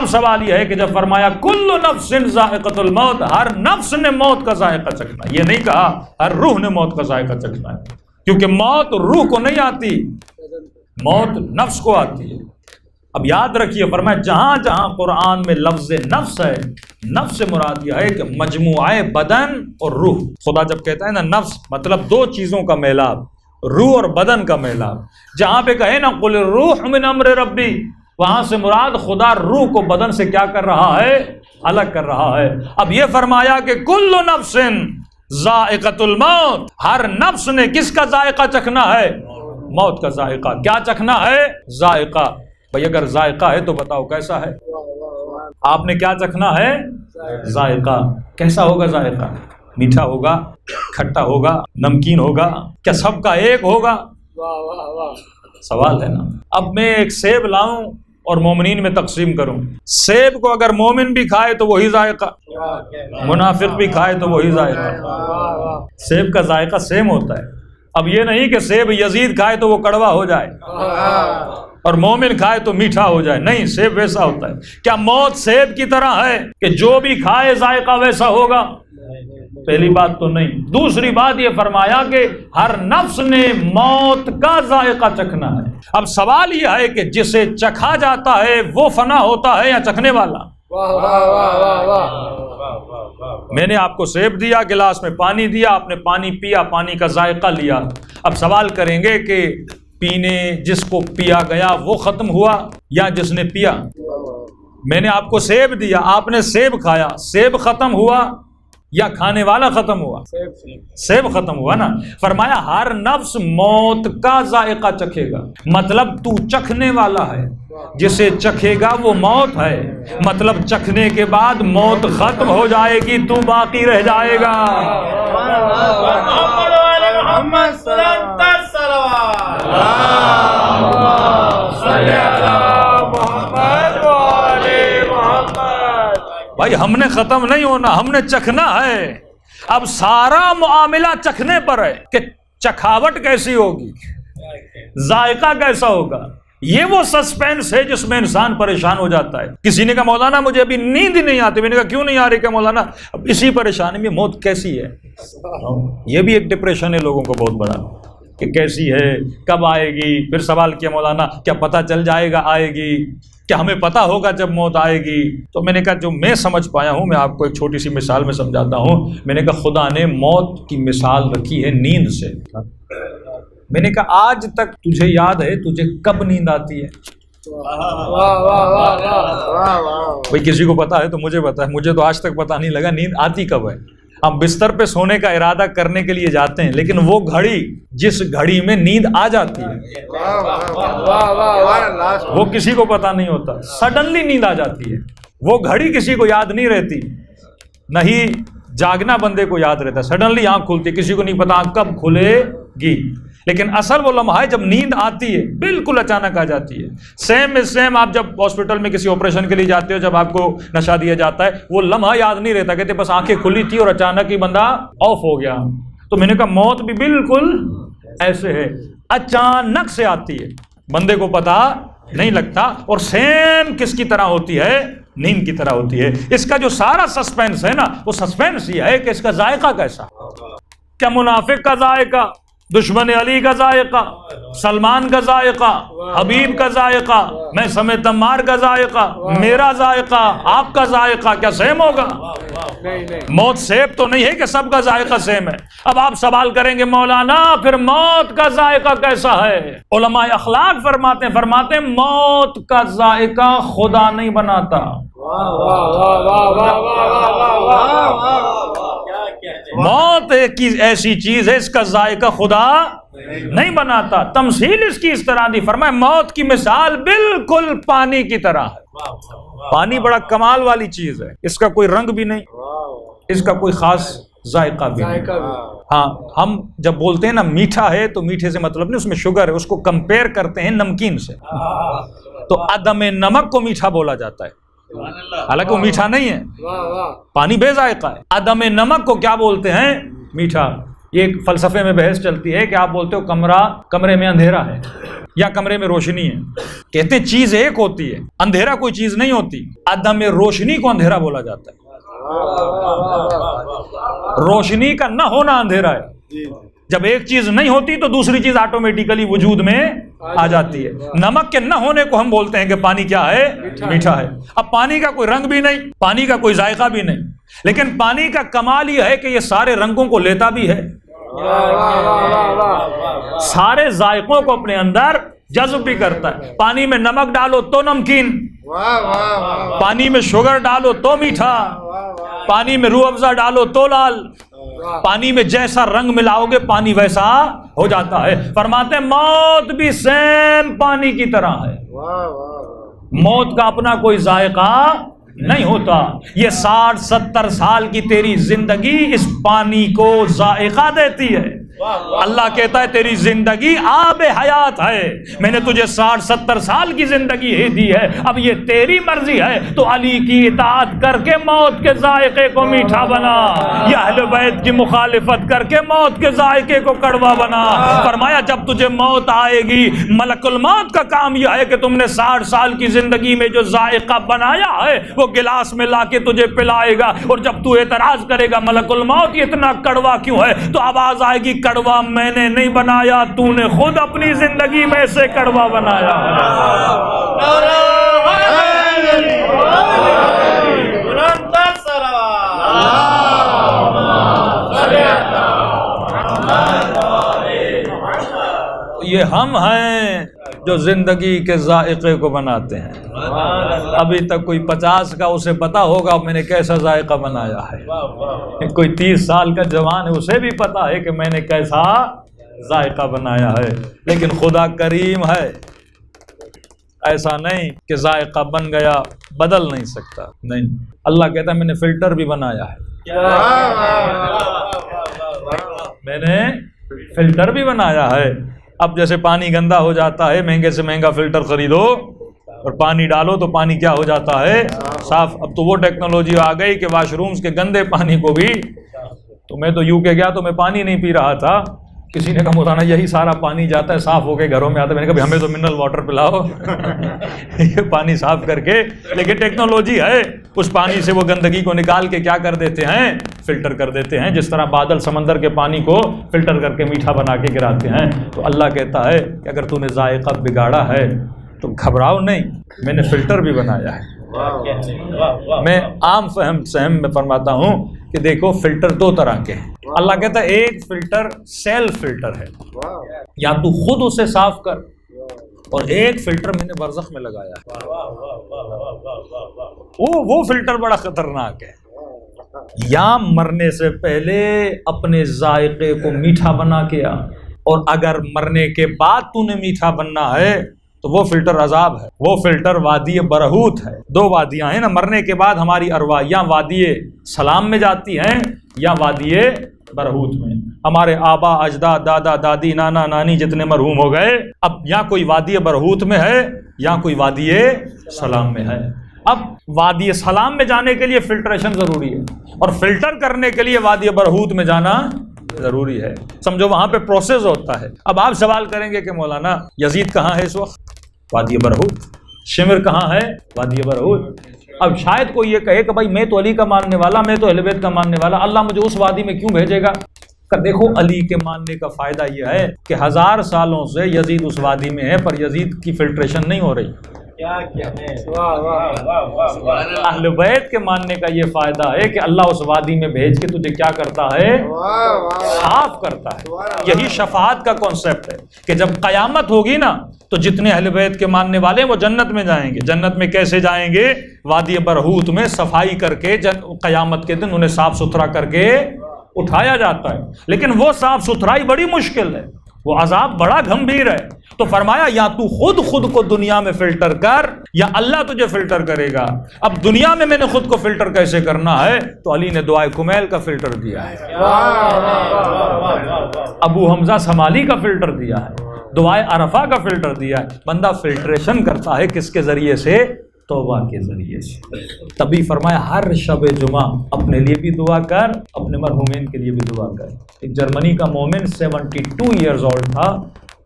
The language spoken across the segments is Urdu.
اب سوال یہ ہے کہ جب فرمایا کل نفس ذائقۃ الموت، ہر نفس نے موت کا ذائقہ چکھنا، یہ نہیں کہا ہر روح نے موت کا ذائقہ چکھنا ہے، کیونکہ موت روح کو نہیں آتی، موت نفس کو آتی ہے۔ اب یاد رکھیے فرمایا جہاں جہاں قرآن میں لفظ نفس ہے، نفس سے مراد یہ ہے کہ مجموعہ بدن اور روح۔ خدا جب کہتا ہے نا نفس، مطلب دو چیزوں کا میلاب، روح اور بدن کا میلاب۔ جہاں پہ کہے نا قل الروح من امر ربی، وہاں سے مراد خدا روح کو بدن سے کیا کر رہا ہے؟ الگ کر رہا ہے۔ اب یہ فرمایا کہ کل نفس ذائقۃ الموت، ہر نفس نے کس کا ذائقہ چکھنا ہے؟ موت کا ذائقہ۔ کیا چکھنا ہے؟ ذائقہ۔ بھئی اگر ذائقہ ہے تو بتاؤ کیسا ہے؟ آپ نے کیا چکھنا ہے؟ ذائقہ۔ کیسا ہوگا ذائقہ؟ میٹھا ہوگا، کھٹا ہوگا، نمکین ہوگا، کیا سب کا ایک ہوگا؟ سوال ہے نا۔ اب میں ایک سیب لاؤں اور مومنین میں تقسیم کروں، سیب کو اگر مومن بھی کھائے تو وہی ذائقہ، منافق بھی کھائے تو وہی ذائقہ۔ سیب کا ذائقہ سیم ہوتا ہے۔ اب یہ نہیں کہ سیب یزید کھائے تو وہ کڑوا ہو جائے اور مومن کھائے تو میٹھا ہو جائے، نہیں، سیب ویسا ہوتا ہے۔ کیا موت سیب کی طرح ہے کہ جو بھی کھائے ذائقہ ویسا ہوگا؟ پہلی بات تو نہیں۔ دوسری بات یہ فرمایا کہ ہر نفس نے موت کا ذائقہ چکھنا ہے۔ اب سوال یہ ہے کہ جسے چکھا جاتا ہے وہ فنا ہوتا ہے یا چکھنے والا؟ میں نے آپ کو سیب دیا، گلاس میں پانی دیا، آپ نے پانی پیا، پانی کا ذائقہ لیا۔ اب سوال کریں گے کہ پینے جس کو پیا گیا وہ ختم ہوا یا جس نے پیا؟ میں نے آپ کو سیب دیا، آپ نے سیب کھایا، سیب ختم ہوا یا کھانے والا ختم ہوا؟ سیب ختم ہوا نا۔ فرمایا ہر نفس موت کا ذائقہ چکھے گا، مطلب تو چکھنے والا ہے، جسے چکھے گا وہ موت ہے، مطلب چکھنے کے بعد موت ختم ہو جائے گی، تو باقی رہ جائے گا۔ بھائی ہم نے ختم نہیں ہونا، ہم نے چکھنا ہے۔ اب سارا معاملہ چکھنے پر ہے کہ چکھاوٹ کیسی ہوگی، ذائقہ کیسا ہوگا۔ یہ وہ سسپینس ہے جس میں انسان پریشان ہو جاتا ہے۔ کسی نے کہا مولانا مجھے ابھی نیند ہی نہیں آتی، میں نے کہا کیوں نہیں آ رہی؟ کہ مولانا اب اسی پریشانی میں موت کیسی ہے۔ یہ بھی ایک ڈپریشن ہے لوگوں کو بہت بڑا کہ کیسی ہے، کب آئے گی۔ پھر سوال کیا مولانا کیا پتہ چل جائے گا آئے گی؟ کیا ہمیں پتہ ہوگا جب موت آئے گی؟ تو میں نے کہا جو میں سمجھ پایا ہوں، میں آپ کو ایک چھوٹی سی مثال میں سمجھاتا ہوں۔ میں نے کہا خدا نے موت کی مثال رکھی ہے نیند سے۔ میں نے کہا آج تک تجھے یاد ہے تجھے کب نیند آتی ہے؟ بھئی کسی کو پتا ہے تو مجھے پتا ہے، مجھے تو آج تک پتا نہیں لگا نیند آتی کب ہے۔ ہم بستر پہ سونے کا ارادہ کرنے کے لیے جاتے ہیں، لیکن وہ گھڑی جس گھڑی میں نیند آ جاتی ہے وہ کسی کو پتا نہیں ہوتا، سڈنلی نیند آ جاتی ہے۔ وہ گھڑی کسی کو یاد نہیں رہتی، نہیں جاگنا بندے کو یاد رہتا ہے، سڈنلی آنکھ کھلتی، کسی کو نہیں پتا آنکھ کب کھلے گی۔ لیکن اصل وہ لمحہ ہے جب نیند آتی ہے، بالکل اچانک آ جاتی ہے۔ سیم آپ جب ہاسپٹل میں کسی آپریشن کے لیے جاتے ہو، جب آپ کو نشہ دیا جاتا ہے، وہ لمحہ یاد نہیں رہتا، کہتے بس آنکھیں کھلی تھی اور اچانک ہی بندہ آف ہو گیا۔ تو میں نے کہا موت بھی بالکل ایسے ہے، اچانک سے آتی ہے، بندے کو پتا نہیں لگتا، اور سیم کس کی طرح ہوتی ہے؟ نیند کی طرح ہوتی ہے۔ اس کا جو سارا سسپینس ہے نا، وہ سسپینس یہ ہے کہ اس کا ذائقہ کیسا؟ کیا منافق کا ذائقہ، دشمن علی کا ذائقہ، سلمان کا ذائقہ، حبیب کا ذائقہ، میں سمیت تمار کا ذائقہ، میرا ذائقہ، آپ کا ذائقہ کیا سیم ہوگا؟ موت سیب تو نہیں ہے کہ سب کا ذائقہ سیم ہے۔ اب آپ سوال کریں گے مولانا پھر موت کا ذائقہ کیسا ہے؟ علماء اخلاق فرماتے ہیں موت کا ذائقہ خدا نہیں بناتا۔ موت ایک ایسی چیز ہے اس کا ذائقہ خدا نہیں بناتا۔ تمثیل اس کی اس طرح دی، فرمائے موت کی مثال بالکل پانی کی طرح ہے۔ پانی بڑا کمال والی چیز ہے، اس کا کوئی رنگ بھی نہیں، اس کا کوئی خاص ذائقہ بھی نہیں۔ ہاں ہم جب بولتے ہیں نا میٹھا ہے تو میٹھے سے مطلب نہیں اس میں شوگر ہے، اس کو کمپیئر کرتے ہیں نمکین سے، تو عدم نمک کو میٹھا بولا جاتا ہے، حالانکہ وہ میٹھا نہیں ہے، پانی بے ذائقہ ہے۔ عدم نمک کو کیا بولتے ہیں؟ میٹھا۔ یہ ایک فلسفے میں بحث چلتی ہے کہ آپ بولتے ہو کمرے میں اندھیرا ہے یا کمرے میں روشنی ہے. کہتے ہیں چیز ایک ہوتی ہے، اندھیرا کوئی چیز نہیں ہوتی. عدم روشنی کو اندھیرا بولا جاتا ہے. روشنی کا نہ ہونا اندھیرا ہے. جب ایک چیز نہیں ہوتی تو دوسری چیز آٹومیٹیکلی وجود میں آ جاتی ہے. نمک کے نہ ہونے کو ہم بولتے ہیں کہ پانی کیا ہے؟ میٹھا ہے. اب پانی کا کوئی رنگ بھی نہیں، پانی کا کوئی ذائقہ بھی نہیں، لیکن پانی کا کمال یہ ہے کہ یہ سارے رنگوں کو لیتا بھی ہے، سارے ذائقوں کو اپنے اندر جذب بھی کرتا ہے. پانی میں نمک ڈالو تو نمکین، پانی میں شوگر ڈالو تو میٹھا، پانی میں روح افزا ڈالو تو لال. پانی میں جیسا رنگ ملاؤ گے پانی ویسا ہو جاتا ہے. فرماتے ہیں موت بھی سیم پانی کی طرح ہے. موت کا اپنا کوئی ذائقہ نہیں ہوتا. یہ 60-70 سال کی تیری زندگی اس پانی کو ذائقہ دیتی ہے. اللہ کہتا ہے تیری زندگی آب حیات ہے، میں نے تجھے 60-70 سال کی زندگی ہی دی ہے، اب یہ تیری مرضی ہے تو علی کی اطاعت کر کے موت کے ذائقے کو میٹھا بنا، یا اہل بیت کی مخالفت کر کے موت کے ذائقے کو کڑوا بنا. فرمایا جب تجھے موت آئے گی، ملک الموت کا کام یہ ہے کہ تم نے 60 سال کی زندگی میں جو ذائقہ بنایا ہے وہ گلاس میں لا کے تجھے پلائے گا، اور جب تو اعتراض کرے گا ملک الموت یہ اتنا کڑوا کیوں ہے، تو آواز آئے گی کڑوا میں نے نہیں بنایا، تو نے خود اپنی زندگی میں سے کڑوا بنایا. یہ ہم ہیں جو زندگی کے ذائقے کو بناتے ہیں. ابھی تک کوئی 50 کا اسے پتا ہوگا میں نے کیسا ذائقہ بنایا ہے. کوئی 30 سال کا جوان ہے اسے بھی پتا ہے کہ میں نے کیسا ذائقہ بنایا ہے. لیکن خدا کریم ہے، ایسا نہیں کہ ذائقہ بن گیا بدل نہیں سکتا. نہیں، اللہ کہتا ہے میں نے فلٹر بھی بنایا ہے، میں نے فلٹر بھی بنایا ہے. اب جیسے پانی گندا ہو جاتا ہے، مہنگے سے مہنگا فلٹر خریدو اور پانی ڈالو تو پانی کیا ہو جاتا ہے؟ صاف. اب تو وہ ٹیکنالوجی آ گئی کہ واش رومز کے گندے پانی کو بھی، تو میں تو UK گیا تو میں پانی نہیں پی رہا تھا، کسی نے کہا مولانا یہی سارا پانی جاتا ہے صاف ہو کے گھروں میں آتا ہے. میں نے کہا ہمیں تو منرل واٹر پلاؤ یہ پانی صاف کر کے. لیکن ٹیکنالوجی ہے، اس پانی سے وہ گندگی کو نکال کے کیا کر دیتے ہیں؟ فلٹر کر دیتے ہیں. جس طرح بادل سمندر کے پانی کو فلٹر کر کے میٹھا بنا کے گراتے ہیں. تو اللہ کہتا ہے کہ اگر تو نے ذائقہ بگاڑا ہے تو گھبراؤ نہیں، میں نے فلٹر بھی بنایا ہے. میں عام فہم سہم میں فرماتا ہوں کہ دیکھو فلٹر 2 طرح کے ہیں. اللہ کہتا ہے ایک فلٹر سیلف فلٹر ہے، یا تو خود اسے صاف کر، اور ایک فلٹر میں نے برزخ میں لگایا ہے. وہ فلٹر بڑا خطرناک ہے. یا مرنے سے پہلے اپنے ذائقے کو میٹھا بنا کے آ، اور اگر مرنے کے بعد تو نے میٹھا بننا ہے تو وہ فلٹر عذاب ہے. وہ فلٹر وادی برہوت ہے. 2 وادیاں ہیں نا، مرنے کے بعد ہماری ارواح یا وادی سلام میں جاتی ہیں یا وادی برہوت میں. ہمارے آبا اجداد، دادا دادی، نانا نانی جتنے مرحوم ہو گئے، اب یا کوئی وادی برہوت میں ہے یا کوئی وادی سلام میں ہے. اب وادی سلام میں جانے کے لیے فلٹریشن ضروری ہے، اور فلٹر کرنے کے لیے وادی برہوت میں جانا ضروری ہے. سمجھو وہاں پہ پروسیس ہوتا ہے. اب آپ سوال کریں گے کہ مولانا یزید کہاں ہے اس وقت؟ وادی برہوت. شمر کہاں ہے؟ وادی برہوت. اب شاید کوئی یہ کہے کہ بھائی میں تو علی کا ماننے والا، میں تو اہل بیت کا ماننے والا، اللہ مجھے اس وادی میں کیوں بھیجے گا؟ کہ دیکھو علی کے ماننے کا فائدہ یہ ہے کہ 1000 سالوں سے یزید اس وادی میں ہے، پر یزید کی فلٹریشن نہیں ہو رہی. اہل بیت کے ماننے کا یہ فائدہ ہے کہ اللہ اس وادی میں بھیج کے تجھے کیا کرتا ہے؟ صاف کرتا ہے. یہی شفاعت کا کانسیپٹ ہے کہ جب قیامت ہوگی نا تو جتنے اہل بیت کے ماننے والے ہیں وہ جنت میں جائیں گے. جنت میں کیسے جائیں گے؟ وادی برہوت میں صفائی کر کے قیامت کے دن انہیں صاف ستھرا کر کے اٹھایا جاتا ہے. لیکن وہ صاف ستھرائی بڑی مشکل ہے، وہ عذاب بڑا گھمبیر ہے. تو فرمایا یا تو خود کو دنیا میں فلٹر کر یا اللہ تجھے فلٹر کرے گا. اب دنیا میں نے خود کو فلٹر کیسے کرنا ہے؟ تو علی نے دعائے کمیل کا فلٹر دیا ہے، ابو حمزہ سمالی کا فلٹر دیا ہے، دعائے عرفہ کا فلٹر دیا ہے. بندہ فلٹریشن کرتا ہے کس کے ذریعے سے؟ توبہ کے ذریعے سے. تبھی فرمایا ہر شب جمعہ اپنے لیے بھی دعا کر، اپنے مرحومین کے لیے بھی دعا کر. ایک جرمنی کا مومن 72 ایئرز اولڈ تھا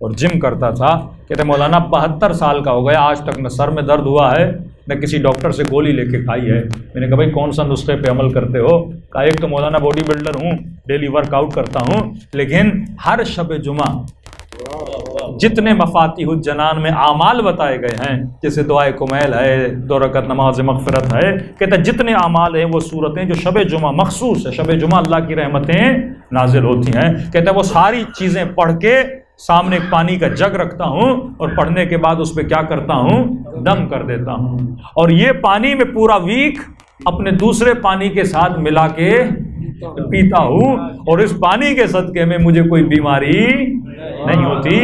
اور جم کرتا تھا. کہتے مولانا 72 سال کا ہو گیا، آج تک نہ سر میں درد ہوا ہے نہ کسی ڈاکٹر سے گولی لے کے کھائی ہے. میں نے کہا بھائی کون سا نسخے پہ عمل کرتے ہو؟ کہا ایک تو مولانا باڈی بلڈر ہوں، ڈیلی ورک آؤٹ کرتا ہوں، لیکن ہر شب جمعہ جتنے مفاتیح الجنان میں اعمال بتائے گئے ہیں، جیسے دعائے کمیل ہے، 2 رکعت نماز مغفرت ہے، کہتا ہے جتنے اعمال ہیں وہ صورتیں جو شب جمعہ مخصوص ہے، شب جمعہ اللہ کی رحمتیں نازل ہوتی ہیں، کہتا ہے وہ ساری چیزیں پڑھ کے سامنے ایک پانی کا جگ رکھتا ہوں اور پڑھنے کے بعد اس پہ کیا کرتا ہوں؟ دم کر دیتا ہوں، اور یہ پانی میں پورا ویک اپنے دوسرے پانی کے ساتھ ملا کے پیتا ہوں، اور اس پانی کے صدقے میں مجھے کوئی بیماری نہیں ہوتی.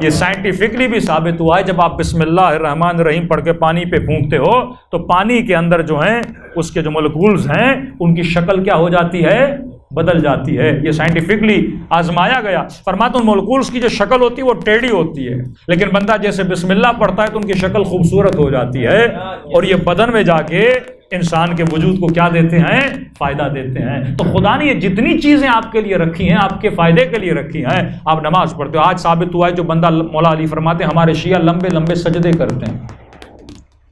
یہ سائنٹیفکلی بھی ثابت ہوا ہے. جب آپ بسم اللہ الرحمن الرحیم پڑھ کے پانی پہ پھونکتے ہو تو پانی کے اندر جو ہیں اس کے جو مولکولز ہیں ان کی شکل کیا ہو جاتی ہے؟ بدل جاتی ہے. یہ سائنٹیفکلی آزمایا گیا. فرماتا ہوں مولکولز کی جو شکل ہوتی ہے وہ ٹیڑھی ہوتی ہے، لیکن بندہ جیسے بسم اللہ پڑھتا ہے تو ان کی شکل خوبصورت ہو جاتی ہے، اور یہ بدن میں جا کے انسان کے وجود کو کیا دیتے ہیں؟ فائدہ دیتے ہیں. تو خدا نے یہ جتنی چیزیں آپ کے لیے رکھی ہیں آپ کے فائدے کے لیے رکھی ہیں. آپ نماز پڑھتے ہو، آج ثابت ہوا ہے جو بندہ، مولا علی فرماتے ہیں ہمارے شیعہ لمبے لمبے سجدے کرتے ہیں،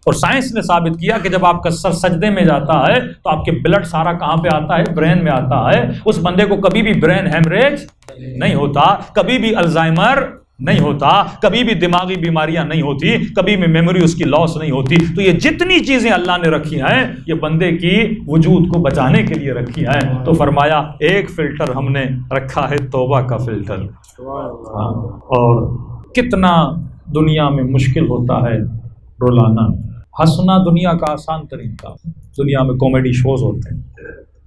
اور سائنس نے ثابت کیا کہ جب آپ کا سر سجدے میں جاتا ہے تو آپ کے بلڈ سارا کہاں پہ آتا ہے؟ برین میں آتا ہے. اس بندے کو کبھی بھی برین ہیمریج نہیں ہوتا، کبھی بھی الزائمر نہیں ہوتا، کبھی بھی دماغی بیماریاں نہیں ہوتی، کبھی بھی میموری اس کی لاس نہیں ہوتی. تو یہ جتنی چیزیں اللہ نے رکھی ہیں یہ بندے کی وجود کو بچانے کے لیے رکھی ہیں. تو فرمایا ایک فلٹر ہم نے رکھا ہے توبہ کا فلٹر. اور کتنا دنیا میں مشکل ہوتا ہے رولانا. ہنسنا دنیا کا آسان ترین کام. دنیا میں کامیڈی شوز ہوتے ہیں،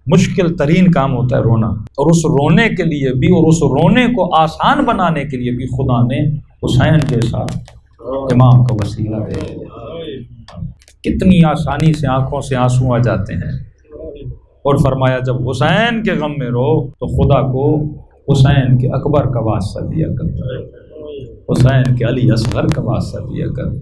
مشکل ترین کام ہوتا ہے رونا. اور اس رونے کے لیے بھی، اور اس رونے کو آسان بنانے کے لیے بھی خدا نے حسین جیسا امام کا وسیلہ دے دیا. کتنی آسانی سے آنکھوں سے آنسو آ جاتے ہیں. اور فرمایا جب حسین کے غم میں رو تو خدا کو حسین کے اکبر کا واسطہ دیا کر، حسین کے علی اصغر کا واسطہ دیا کر.